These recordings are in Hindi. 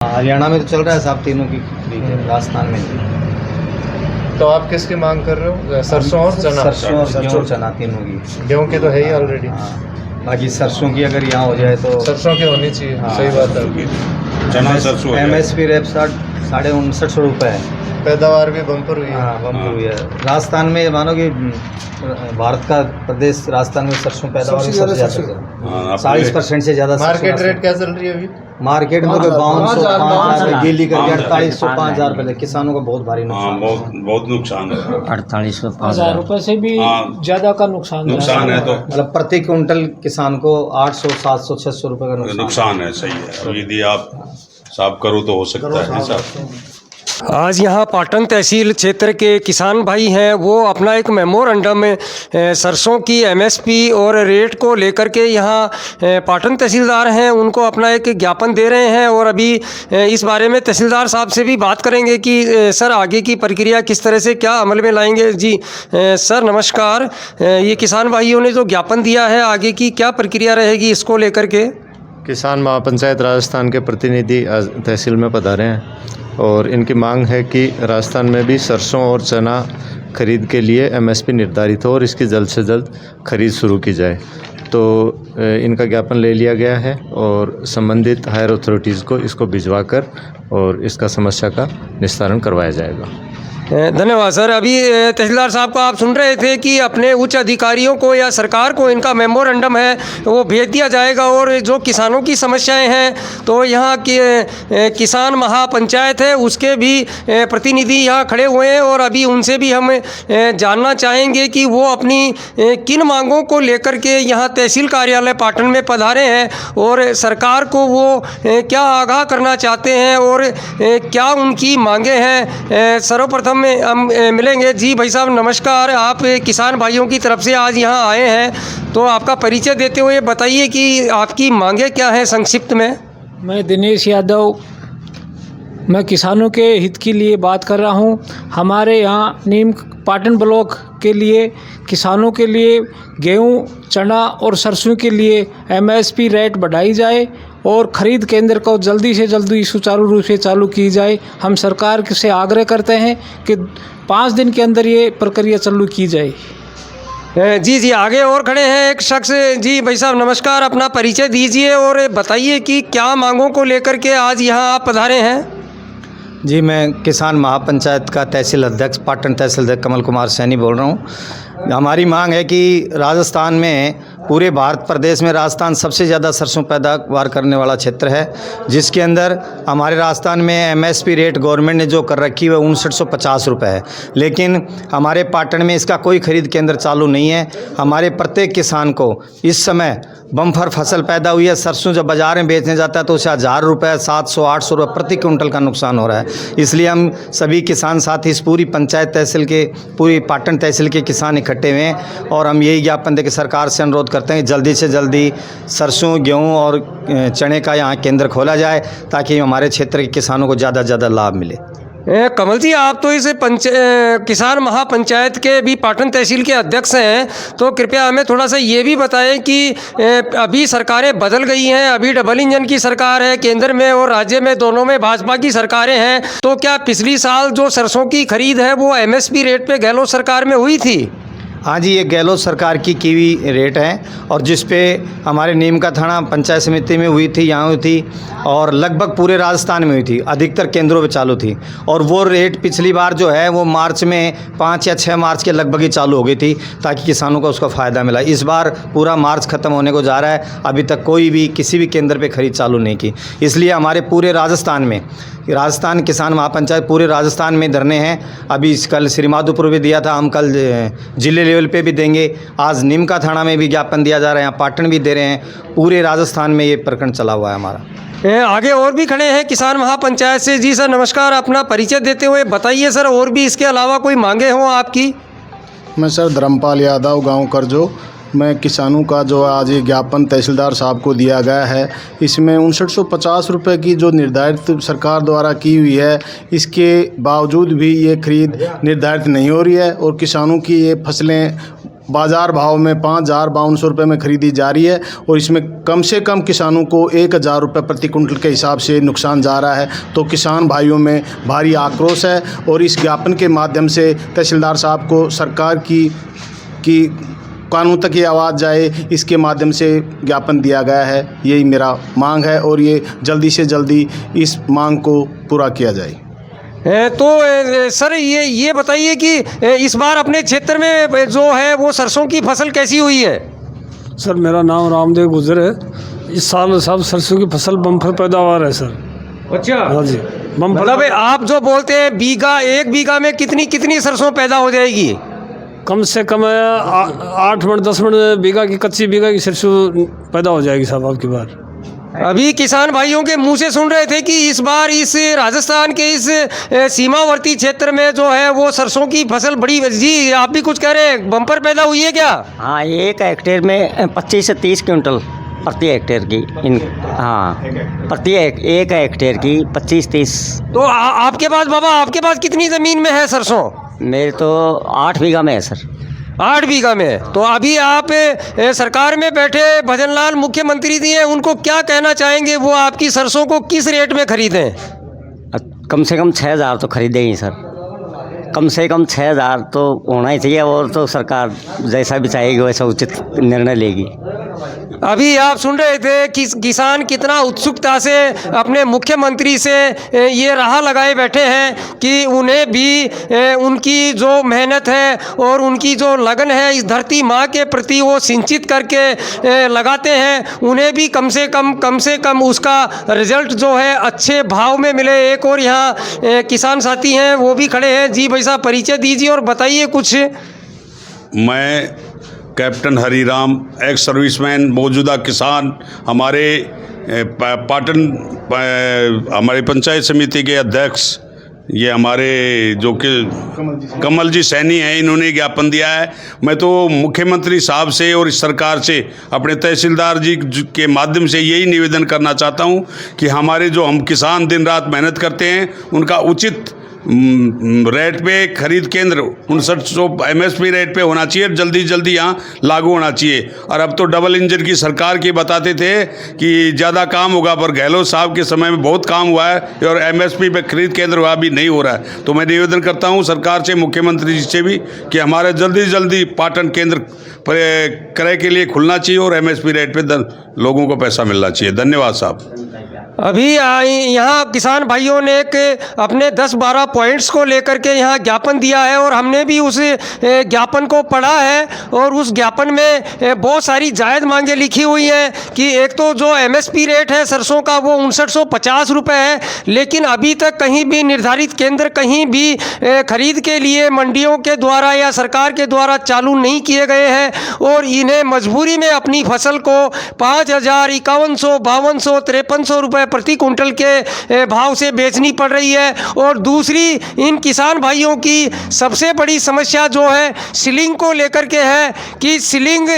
हरियाणा में तो चल रहा है साहब, तीनों की खरीद है, राजस्थान में नहीं। तो आप किसकी मांग कर रहे हो? सरसों और चना? सरसों और चना तीनों की। गेहूं की तो है ही ऑलरेडी। हाँ, बाकी सरसों की अगर यहाँ हो जाए तो सरसों की होनी चाहिए। हाँ, सही बात है। चना सरसों MSP रेट 59.5 रुपये है। पैदावार भी बम्पर हुई है। हाँ, बम्पर हुई है। राजस्थान में मानो कि भारत का प्रदेश राजस्थान में सरसों पैदावार में सबसे ज़्यादा 40% से ज़्यादा। मार्केट रेट क्या चल रही है अभी? मार्केट में तो 5,500 गेली करके 4800 5,000 रुपये। किसानों को बहुत भारी नुकसान। बहुत नुकसान है। 48,000 रुपये से भी ज़्यादा का नुकसान है। तो मतलब प्रति क्विंटल किसान को 800 700 600 रुपये का नुकसान है। सही है। यदि आप साफ करो तो हो सकता है साहब। आज यहाँ पाटन तहसील क्षेत्र के किसान भाई हैं, वो अपना एक मेमोरेंडम सरसों की MSP और रेट को लेकर के यहाँ पाटन तहसीलदार हैं उनको अपना एक ज्ञापन दे रहे हैं। और अभी इस बारे में तहसीलदार साहब से भी बात करेंगे कि सर आगे की प्रक्रिया किस तरह से क्या अमल में लाएंगे। जी सर नमस्कार, ये किसान भाइयों ने जो ज्ञापन दिया है आगे की क्या प्रक्रिया रहेगी इसको लेकर के? किसान महापंचायत राजस्थान के प्रतिनिधि आज तहसील में पधारे हैं और इनकी मांग है कि राजस्थान में भी सरसों और चना खरीद के लिए MSP निर्धारित हो और इसकी जल्द से जल्द खरीद शुरू की जाए। तो इनका ज्ञापन ले लिया गया है और संबंधित हायर अथॉरिटीज़ को इसको भिजवाकर और इसका समस्या का निस्तारण करवाया जाएगा। धन्यवाद सर। अभी तहसीलदार साहब को आप सुन रहे थे कि अपने उच्च अधिकारियों को या सरकार को इनका मेमोरेंडम है वो भेज दिया जाएगा और जो किसानों की समस्याएं हैं तो यहाँ की किसान महापंचायत है उसके भी प्रतिनिधि यहाँ खड़े हुए हैं और अभी उनसे भी हम जानना चाहेंगे कि वो अपनी किन मांगों को लेकर के यहाँ तहसील कार्यालय पाटन में पधारे हैं और सरकार को वो क्या आगाह करना चाहते हैं और क्या उनकी मांगे हैं। सर्वप्रथम में हम मिलेंगे। जी भाई साहब नमस्कार, आप किसान भाइयों की तरफ से आज यहाँ आए हैं तो आपका परिचय देते हुए बताइए कि आपकी मांगे क्या हैं संक्षिप्त में। मैं दिनेश यादव, मैं किसानों के हित के लिए बात कर रहा हूँ। हमारे यहाँ नीम पाटन ब्लॉक के लिए किसानों के लिए गेहूँ, चना और सरसों के लिए MSP रेट बढ़ाई जाए और ख़रीद केंद्र को जल्दी से जल्दी सुचारू रूप से चालू की जाए। हम सरकार से आग्रह करते हैं कि 5 दिन के अंदर ये प्रक्रिया चालू की जाए। जी आगे और खड़े हैं एक शख्स। जी भाई साहब नमस्कार, अपना परिचय दीजिए और बताइए कि क्या मांगों को लेकर के आज यहाँ आप पधारे हैं। जी मैं किसान महापंचायत का तहसील अध्यक्ष पाटन तहसील अध्यक्ष कमल कुमार सैनी बोल रहा हूँ। हमारी मांग है कि राजस्थान में पूरे भारत प्रदेश में राजस्थान सबसे ज़्यादा सरसों पैदावार करने वाला क्षेत्र है, जिसके अंदर हमारे राजस्थान में MSP रेट गवर्नमेंट ने जो कर रखी है 5950 रुपये है, लेकिन हमारे पाटन में इसका कोई खरीद केंद्र चालू नहीं है। हमारे प्रत्येक किसान को इस समय बम्पर फसल पैदा हुई है। सरसों जब बाज़ार में बेचने जाता है तो उसे 1000 रुपये 700-800 रुपये प्रति क्विंटल का नुकसान हो रहा है। इसलिए हम सभी किसान साथी इस पूरी पंचायत तहसील के पूरी पाटन तहसील के किसान इकट्ठे हुए हैं और हम यही ज्ञापन देकर सरकार से अनुरोध करते हैं जल्दी से जल्दी सरसों, गेहूं और चने का यहाँ केंद्र खोला जाए ताकि हमारे क्षेत्र के किसानों को ज़्यादा से ज़्यादा लाभ मिले। कमल जी आप तो इस किसान महापंचायत के भी पाटन तहसील के अध्यक्ष हैं, तो कृपया हमें थोड़ा सा ये भी बताएं कि अभी सरकारें बदल गई हैं, अभी डबल इंजन की सरकार है केंद्र में और राज्य में दोनों में भाजपा की सरकारें हैं, तो क्या पिछली साल जो सरसों की खरीद है वो MSP रेट पे गहलोत सरकार में हुई थी? हाँ जी, ये गहलोत सरकार की हुई रेट है और जिस पे हमारे नीम का थाना पंचायत समिति में हुई थी, यहाँ हुई थी और लगभग पूरे राजस्थान में हुई थी, अधिकतर केंद्रों पे चालू थी। और वो रेट पिछली बार जो है वो मार्च में 5 या 6 मार्च के लगभग ही चालू हो गई थी ताकि किसानों को उसका फ़ायदा मिला। इस बार पूरा मार्च ख़त्म होने को जा रहा है, अभी तक कोई भी किसी भी केंद्र पर खरीद चालू नहीं की। इसलिए हमारे पूरे राजस्थान किसान महापंचायत पूरे राजस्थान में धरने हैं। अभी कल श्रीमाधोपुर भी दिया था, हम कल जिले लेवल पे भी देंगे। आज नीम का थाना में भी ज्ञापन दिया जा रहा है, यहाँ पाटन भी दे रहे हैं। पूरे राजस्थान में ये प्रकरण चला हुआ है हमारा। आगे और भी खड़े हैं किसान महापंचायत से। जी सर नमस्कार, अपना परिचय देते हुए बताइए सर और भी इसके अलावा कोई मांगे हों आपकी। मैं सर धर्मपाल यादव, गांव करजो। मैं किसानों का जो आज ये ज्ञापन तहसीलदार साहब को दिया गया है, इसमें 5950 रुपये की जो निर्धारित सरकार द्वारा की हुई है, इसके बावजूद भी ये खरीद निर्धारित नहीं हो रही है और किसानों की ये फसलें बाज़ार भाव में 5,5200 रुपये में खरीदी जा रही है और इसमें कम से कम किसानों को 1,000 रुपये प्रति कुंटल के हिसाब से नुकसान जा रहा है। तो किसान भाइयों में भारी आक्रोश है और इस ज्ञापन के माध्यम से तहसीलदार साहब को सरकार की कानून तक ये आवाज़ जाए, इसके माध्यम से ज्ञापन दिया गया है। यही मेरा मांग है और ये जल्दी से जल्दी इस मांग को पूरा किया जाए। तो सर ये बताइए कि इस बार अपने क्षेत्र में जो है वो सरसों की फसल कैसी हुई है? सर मेरा नाम रामदेव गुजर है। इस साल सब सरसों की फसल बम्पर पैदावार है सर। अच्छा, हाँ जी, बम्पर। मतलब आप जो बोलते हैं एक बीघा में कितनी सरसों पैदा हो जाएगी? कम से कम 8 मन 10 मन बीघा की कच्ची बीघा की सरसों पैदा हो जाएगी साहब आपकी बार। अभी किसान भाइयों के मुंह से सुन रहे थे कि इस बार इस राजस्थान के इस सीमावर्ती क्षेत्र में जो है वो सरसों की फसल बड़ी। जी आप भी कुछ कह रहे हैं, बम्पर पैदा हुई है क्या? हाँ, 1 हेक्टेयर में 25 से 30 क्विंटल प्रति हेक्टेयर की प्रति एक हेक्टेयर की 25-30। तो आपके पास बाबा, आपके पास कितनी ज़मीन में है सरसों? मेरे तो 8 बीघा में है सर। 8 बीघा में। तो अभी आप सरकार में बैठे भजन लाल मुख्यमंत्री जी हैं, उनको क्या कहना चाहेंगे? वो आपकी सरसों को किस रेट में खरीदें? कम से कम 6,000 तो खरीदेंगे सर। कम से कम 6,000 तो होना ही चाहिए और तो सरकार जैसा भी चाहेगी वैसा उचित निर्णय लेगी। अभी आप सुन रहे थे कि किसान कितना उत्सुकता से अपने मुख्यमंत्री से ये राह लगाए बैठे हैं कि उन्हें भी उनकी जो मेहनत है और उनकी जो लगन है इस धरती माँ के प्रति वो सिंचित करके लगाते हैं, उन्हें भी कम से कम उसका रिजल्ट जो है अच्छे भाव में मिले। एक और यहाँ किसान साथी हैं, वो भी खड़े हैं। जी भाई साहब, परिचय दीजिए और बताइए कुछ। मैं कैप्टन हरीराम, एक्स सर्विसमैन, मौजूदा किसान, हमारे पाटन हमारे पंचायत समिति के अध्यक्ष, ये हमारे जो कि कमल जी सैनी हैं, इन्होंने ज्ञापन दिया है। मैं तो मुख्यमंत्री साहब से और इस सरकार से अपने तहसीलदार जी के माध्यम से यही निवेदन करना चाहता हूं कि हमारे जो हम किसान दिन रात मेहनत करते हैं उनका उचित रेट पे खरीद केंद्र 5900 MSP रेट पे होना चाहिए, जल्दी यहाँ लागू होना चाहिए। और अब तो डबल इंजन की सरकार की बताते थे कि ज़्यादा काम होगा, पर गहलोत साहब के समय में बहुत काम हुआ है और MSP पे खरीद केंद्र हुआ भी नहीं हो रहा है। तो मैं निवेदन करता हूँ सरकार से, मुख्यमंत्री जी से भी कि हमारे जल्दी पाटन केंद्र क्रय के लिए खुलना चाहिए और MSP रेट पे लोगों को पैसा मिलना चाहिए। धन्यवाद साहब। अभी यहाँ किसान भाइयों ने एक अपने 10-12 पॉइंट्स को लेकर के यहाँ ज्ञापन दिया है और हमने भी उस ज्ञापन को पढ़ा है और उस ज्ञापन में बहुत सारी जायज़ मांगे लिखी हुई हैं कि एक तो जो MSP रेट है सरसों का वो 5950 रुपये है, लेकिन अभी तक कहीं भी निर्धारित केंद्र कहीं भी खरीद के लिए मंडियों के द्वारा या सरकार के द्वारा चालू नहीं किए गए हैं और इन्हें मजबूरी में अपनी फसल को 5,000, 5100, 5200, 5300 रुपये प्रति कुंटल के भाव से बेचनी पड़ रही है। और दूसरी इन किसान भाइयों की सबसे बड़ी समस्या जो है सीलिंग को लेकर के है कि सीलिंग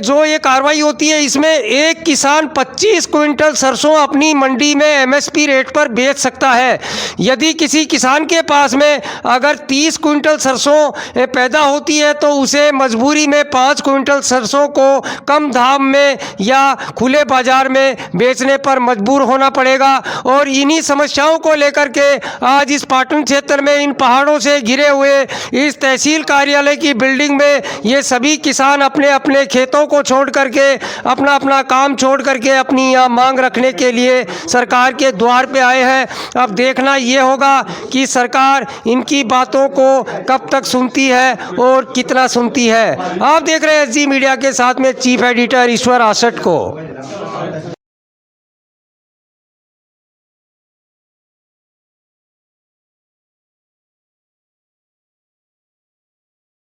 जो ये कार्रवाई होती है इसमें एक किसान 25 क्विंटल सरसों अपनी मंडी में MSP रेट पर बेच सकता है। यदि किसी किसान के पास में अगर 30 क्विंटल सरसों पैदा होती है तो उसे मजबूरी में 5 क्विंटल सरसों को कम दाम में या खुले बाजार में बेचने पर मजबूर होना पड़ेगा। और इन्हीं समस्याओं को लेकर के आज इस पाटन क्षेत्र में इन पहाड़ों से घिरे हुए इस तहसील कार्यालय की बिल्डिंग में ये सभी किसान अपने अपने खेतों को छोड़ करके अपना काम छोड़ करके अपनी यहाँ मांग रखने के लिए सरकार के द्वार पे आए हैं। अब देखना ये होगा कि सरकार इनकी बातों को कब तक सुनती है और कितना सुनती है। आप देख रहे हैं SG मीडिया के साथ में चीफ एडिटर ईश्वर आसट को।